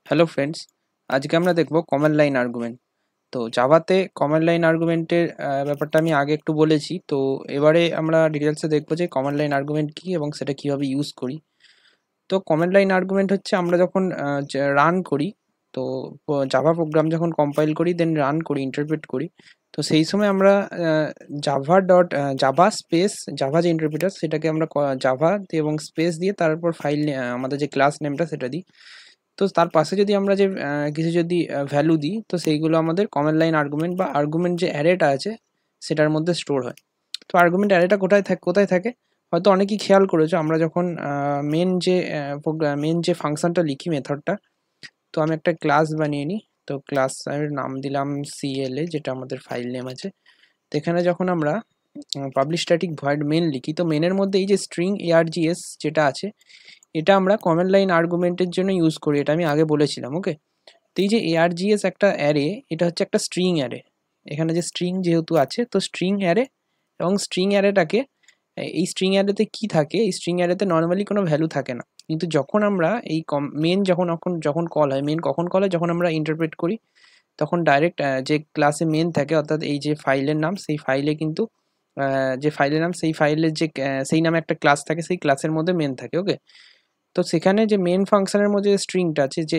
Hello friends, আজকে আমরা দেখব কমান্ড লাইন আর্গুমেন্ট। তো জাভাতে কমান্ড লাইন আর্গুমেন্টের ব্যাপারটা আমি আগে একটু বলেছি। তো এবারে আমরা ডিটেলসে দেখব যে কমান্ড লাইন আর্গুমেন্ট কী এবং সেটা কীভাবে ইউজ করি। তো কমান্ড লাইন আর্গুমেন্ট হচ্ছে আমরা যখন রান করি, তো জাভা প্রোগ্রাম যখন কম্পাইল করি দেন রান করি, ইন্টারপ্রেট করি, তো সেই সময় আমরা জাভা স্পেস জাভা যে ইন্টারপ্রেটার সেটাকে আমরা জাভা এবং স্পেস দিয়ে তারপর ফাইল আমাদের যে ক্লাস নেমটা সেটা দিই। তো তার পাশে যদি আমরা যে কিছু যদি ভ্যালু দিই, তো সেইগুলো আমাদের কমান্ড লাইন আর্গুমেন্ট বা আর্গুমেন্ট যে অ্যারেটা আছে সেটার মধ্যে স্টোর হয়। তো আর্গুমেন্ট অ্যারেটা কোথায় থাকে হয়তো অনেকেই খেয়াল করেছো, আমরা যখন মেন যে ফাংশনটা লিখি, মেথডটা, তো আমি একটা ক্লাস বানিয়ে নিই। তো ক্লাস আমি নাম দিলাম CLA, যেটা আমাদের ফাইল নেম আছে। তো এখানে যখন আমরা পাবলিক স্ট্যাটিক ভয়েড মেন লিখি, তো মেনের মধ্যে এই যে স্ট্রিং args যেটা আছে, এটা আমরা কমান্ড লাইন আর্গুমেন্টের জন্য ইউজ করি, এটা আমি আগে বলেছিলাম। ওকে, তো এই যে args একটা অ্যারে, এটা হচ্ছে একটা স্ট্রিং অ্যারে। এখানে যে স্ট্রিং যেহেতু আছে, তো স্ট্রিং অ্যারে এবং স্ট্রিং অ্যারেটাকে, এই স্ট্রিং অ্যারেতে কি থাকে, এই স্ট্রিং অ্যারেতে নর্মালি কোনো ভ্যালু থাকে না, কিন্তু যখন আমরা এই মেন যখন কল হয়, মেন কখন কল হয়, যখন আমরা ইন্টারপ্রেট করি, তখন ডাইরেক্ট যে ক্লাসে মেন থাকে, অর্থাৎ এই যে ফাইলের নাম, সেই ফাইলে কিন্তু যে ফাইলের নাম, সেই ফাইলের যে সেই নামে একটা ক্লাস থাকে, সেই ক্লাসের মধ্যে মেন থাকে। ওকে, তো সেখানে যে মেন ফাংশনের মধ্যে স্ট্রিংটা আছে, যে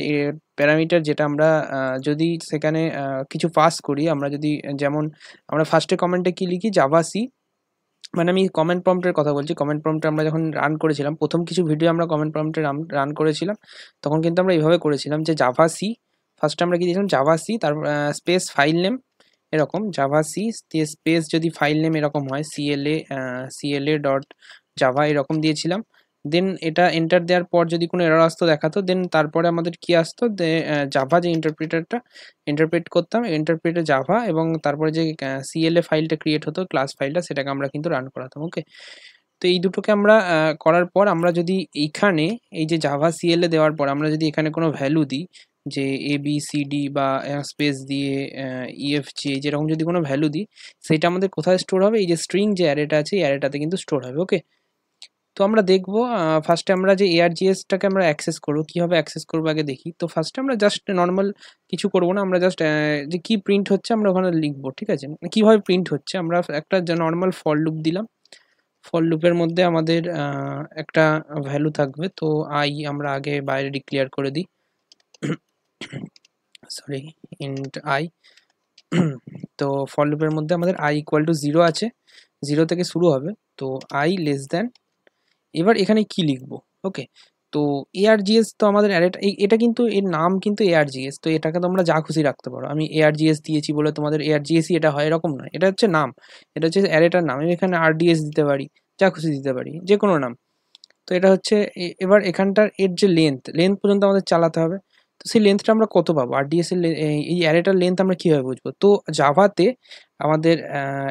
প্যারামিটার, যেটা আমরা যদি সেখানে কিছু পাস করি, আমরা যদি যেমন আমরা ফার্স্টে কমেন্টে কি লিখি, জাভা সি, মানে আমি কমেন্ট প্রম্পটের কথা বলছি। কমেন্ট প্রম্পটে আমরা যখন রান করেছিলাম, প্রথম কিছু ভিডিও আমরা কমেন্ট প্রম্পটে রান করেছিলাম, তখন কিন্তু আমরা এইভাবে করেছিলাম যে জাভা সি, ফার্স্টে আমরা কি দিয়েছিলাম, জাভা সি, তারপর স্পেস ফাইল নেম, এরকম জাভা সি দিয়ে স্পেস যদি ফাইল নেম এরকম হয় CLA ডট জাভা এরকম দিয়েছিলাম। দেন এটা এন্টার দেওয়ার পর যদি কোনো এরর আসতো দেখাতো, দেন তারপরে আমাদের কি আসতো, জাভা যে ইন্টারপ্রিটারটা ইন্টারপ্রেট করতাম, ইন্টারপ্রেটে জাভা, এবং তারপরে যে CLA ফাইলটা ক্রিয়েট হতো, ক্লাস ফাইলটা, সেটাকে আমরা কিন্তু রান করাতাম। ওকে, তো এই দুটোকে আমরা করার পর আমরা যদি এইখানে এই যে জাভা CLA দেওয়ার পর আমরা যদি এখানে কোনো ভ্যালু দিই, যে ABCD বা স্পেস দিয়ে EFG, যেরকম যদি কোনো ভ্যালু দিই, সেটা আমাদের কোথায় স্টোর হবে, এই যে স্ট্রিং যে অ্যারেটা আছে, এই অ্যারেটাতে কিন্তু স্টোর হবে। ওকে, তো আমরা দেখবো ফার্স্টে আমরা যে args-টাকে আমরা অ্যাক্সেস করবো, কীভাবে অ্যাক্সেস করবো আগে দেখি। তো ফার্স্টে আমরা জাস্ট নর্মাল কিছু করবো না, আমরা জাস্ট যে কি প্রিন্ট হচ্ছে আমরা ওখানে লিখবো, ঠিক আছে। কীভাবে প্রিন্ট হচ্ছে, আমরা একটা নর্মাল ফর লুপ দিলাম। ফর লুপের মধ্যে আমাদের একটা ভ্যালু থাকবে, তো আমরা আগে বাইরে ডিক্লেয়ার করে দিই, সরি, ইন্ট আই। তো ফর লুপের মধ্যে আমাদের i=0 আছে, 0 থেকে শুরু হবে, তো i<, এবার এখানে কি লিখবো। ওকে, তো args, তো আমাদের অ্যারেটা এটা কিন্তু এর নাম কিন্তু args, তো এটাকে তোমরা যা খুশি রাখতে পারো। আমি args দিয়েছি বলে তোমাদের args এটা হয় এরকম নয়, এটা হচ্ছে নাম, এটা হচ্ছে অ্যারেটার নাম। আমি এখানে rds দিতে পারি, যা খুশি দিতে পারি, যে কোনো নাম। তো এটা হচ্ছে এবার এখানটার এর যে লেন্থ পর্যন্ত আমাদের চালাতে হবে। তো সেই লেন্থটা আমরা কত পাবো, RDS এর এই অ্যারেটার লেন্থ আমরা কীভাবে বুঝবো। তো জাভাতে আমাদের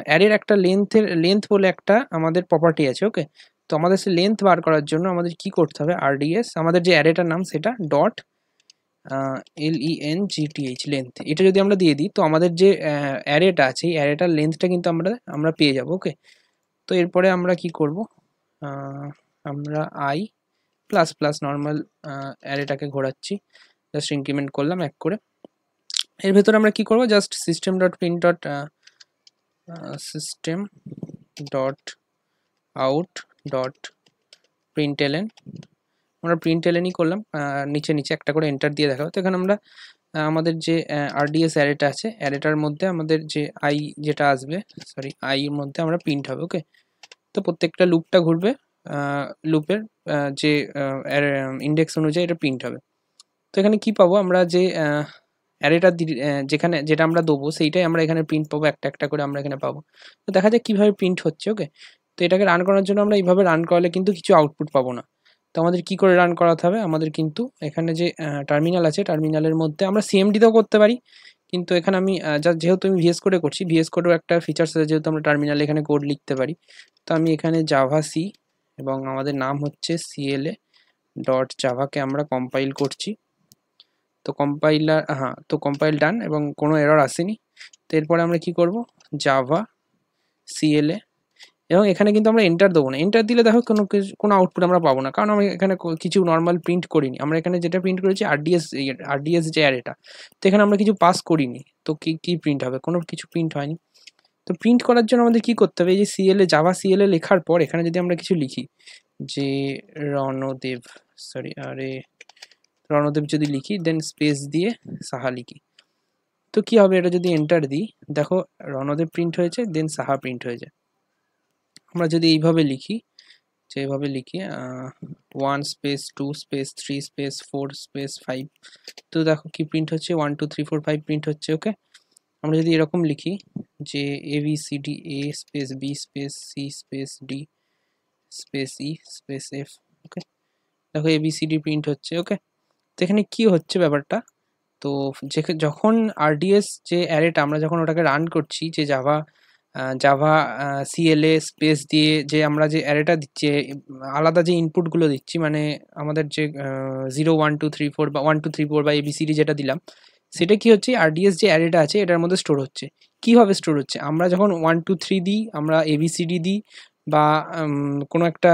অ্যারের একটা লেন্থ বলে একটা আমাদের প্রপার্টি আছে। ওকে, তো আমাদের সেই লেন্থ বার করার জন্য আমাদের কি করতে হবে, RDS, আমাদের যে অ্যারেটার নাম সেটা ডট LENGTH, লেন্থ, এটা যদি আমরা দিয়ে দিই, তো আমাদের যে অ্যারেটা আছে, এই অ্যারেটার লেন্থটা কিন্তু আমরা পেয়ে যাবো। ওকে, তো এরপরে আমরা কি করব, আমরা i প্লাস প্লাস নর্মাল অ্যারেটাকে ঘোরাচ্ছি, জাস্ট ইনক্রিমেন্ট করলাম এক করে। এর ভেতরে আমরা কি করব, just system dot out dot println, আমরা প্রিন্টএলএনই করলাম, নিচে নিচে একটা করে এন্টার দিয়ে দেখাবো। তো এখানে আমরা আমাদের যে RDS অ্যারেটা আছে, অ্যারেটার মধ্যে আমাদের যে i যেটা আসবে, সরি, i এর মধ্যে আমরা প্রিন্ট হবে। ওকে, তো প্রত্যেকটা লুপটা ঘুরবে, লুপের যে ইন্ডেক্স অনুযায়ী এটা প্রিন্ট হবে। তো এখানে কি পাবো, আমরা যে অ্যারেটা যেখানে যেটা আমরা দেবো সেইটাই আমরা এখানে প্রিন্ট পাবো, একটা একটা করে আমরা এখানে পাবো। তো দেখা যাক কীভাবে প্রিন্ট হচ্ছে। ওকে, তো এটাকে রান করার জন্য আমরা এইভাবে রান করালে কিন্তু কিছু আউটপুট পাবো না। তো আমাদের কি করে রান করাতে হবে, আমাদের কিন্তু এখানে যে টার্মিনাল আছে, টার্মিনালের মধ্যে আমরা CMD-তেও করতে পারি, কিন্তু এখানে আমি যেহেতু আমি VS কোডে করছি, VS কোডেও একটা ফিচার্স আছে, যেহেতু আমরা টার্মিনালে এখানে কোড লিখতে পারি। তো আমি এখানে জাভা সি এবং আমাদের নাম হচ্ছে CLA ডট জাভাকে আমরা কম্পাইল করছি। তো কম্পাইল ডান, এবং কোনো এরর আসেনি। তো এরপরে আমরা কি করব, জাভা CLA, এবং এখানে কিন্তু আমরা এন্টার দেবো না। এন্টার দিলে দেখো কোনো আউটপুট আমরা পাবো না, কারণ আমি এখানে কিছু নর্মাল প্রিন্ট করিনি। আমরা এখানে যেটা প্রিন্ট করেছি আরডিএস যে অ্যারেটা, তো এখানে আমরা কিছু পাস করিনি, তো কি প্রিন্ট হবে? কোনো কিছু প্রিন্ট হয়নি। তো প্রিন্ট করার জন্য আমাদের কি করতে হবে, এই যে সিএলএ জাভা সিএলএ লেখার পর এখানে যদি আমরা কিছু লিখি যে রণদেব, সরি আরে রণদেব যদি লিখি, দেন স্পেস দিয়ে সাহা লিখি, তো কি হবে? এটা যদি এন্টার দিই, দেখো রণদেব প্রিন্ট হয়েছে, দেন সাহা প্রিন্ট হয়েছে। আমরা যদি এইভাবে লিখি, যেভাবে লিখি 1 স্পেস 2 স্পেস 3 স্পেস 4 স্পেস 5, তো দেখো কি প্রিন্ট হচ্ছে, 1 2 3 4 5 প্রিন্ট হচ্ছে। ওকে, আমরা যদি এরকম লিখি যে ABCD A space B space C space D space E space F, ওকে, দেখো ABCD প্রিন্ট হচ্ছে। ওকে, তো এখানে কি হচ্ছে ব্যাপারটা, তো যখন আরডিএস যে অ্যারেটা আমরা যখন ওটাকে রান করছি, যে জাভা সিএলএ স্পেস দিয়ে যে আমরা যে অ্যারেটা দিচ্ছি, আলাদা যে ইনপুটগুলো দিচ্ছি, মানে আমাদের যে 0 1 2 3 4 বা 1 2 3 4 বা এবিসিডি যেটা দিলাম, সেটা কি হচ্ছে, আরডিএস যে অ্যারেটা আছে এটার মধ্যে স্টোর হচ্ছে। কীভাবে স্টোর হচ্ছে, আমরা যখন 1 2 3 দিই, আমরা এবিসিডি দিই, বা কোনো একটা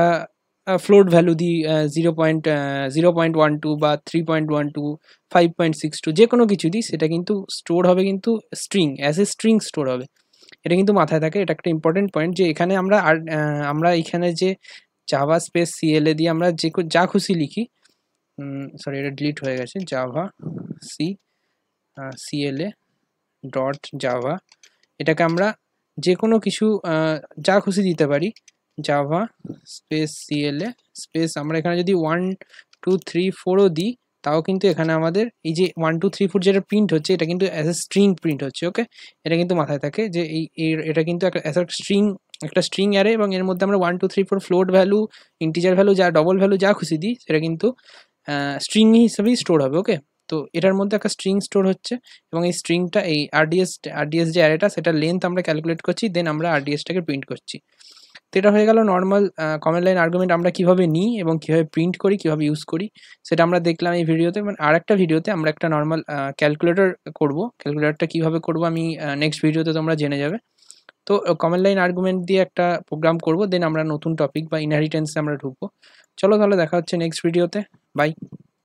ফ্লোট ভ্যালু দিই 0.12 বা 3.12 5.62, যে কোনো কিছু দিই, সেটা কিন্তু স্টোর হবে কিন্তু string, as a string store হবে। এটা কিন্তু মাথায় থাকে, এটা একটা ইম্পর্টেন্ট পয়েন্ট, যে এখানে আমরা এখানে যে জাভা স্পেস সিএলএ দিয়ে আমরা যা খুশি লিখি, সরি এটা ডিলিট হয়ে গেছে, জাভা সিএলএ ডট জাভা, এটাকে আমরা যে কোনো কিছু যা খুশি দিতে পারি, জাভা স্পেস সিএলএ স্পেস, আমরা এখানে যদি 1 2 3 4ও দিই, তাও কিন্তু এখানে আমাদের এই যে 1 2 3 4 যেটা প্রিন্ট হচ্ছে, এটা কিন্তু অ্যাজ এ স্ট্রিং প্রিন্ট হচ্ছে। ওকে, এটা কিন্তু মাথায় থাকে যে এটা কিন্তু একটা স্ট্রিং অ্যারে, এবং এর মধ্যে আমরা 1 2 3 4 ফ্লোট ভ্যালু, ইন্টিজার ভ্যালু, যা ডবল ভ্যালু যা খুশি দিই, সেটা কিন্তু স্ট্রিং হিসেবেই স্টোর হবে। ওকে, তো এটার মধ্যে একটা স্ট্রিং স্টোর হচ্ছে, এবং এই স্ট্রিংটা এই আরডিএস যে অ্যারেটা, সেটা লেন্থ আমরা ক্যালকুলেট করছি, দেন আমরা আরডিএসটাকে প্রিন্ট করছি। তো এটা হয়ে গেল নর্মাল কমান্ড লাইন আর্গুমেন্ট আমরা কিভাবে নিই এবং কিভাবে প্রিন্ট করি, কিভাবে ইউজ করি, সেটা আমরা দেখলাম এই ভিডিওতে। মানে আর একটা ভিডিওতে আমরা একটা নর্মাল ক্যালকুলেটর করব, ক্যালকুলেটরটা কীভাবে করবো আমি নেক্সট ভিডিওতে তোমরা জেনে যাবে। তো কমান্ড লাইন আর্গুমেন্ট দিয়ে একটা প্রোগ্রাম করব, দেন আমরা নতুন টপিক বা ইনহেরিটেন্সে আমরা ঢুকবো। চলো তাহলে দেখা হচ্ছে নেক্সট ভিডিওতে, বাই।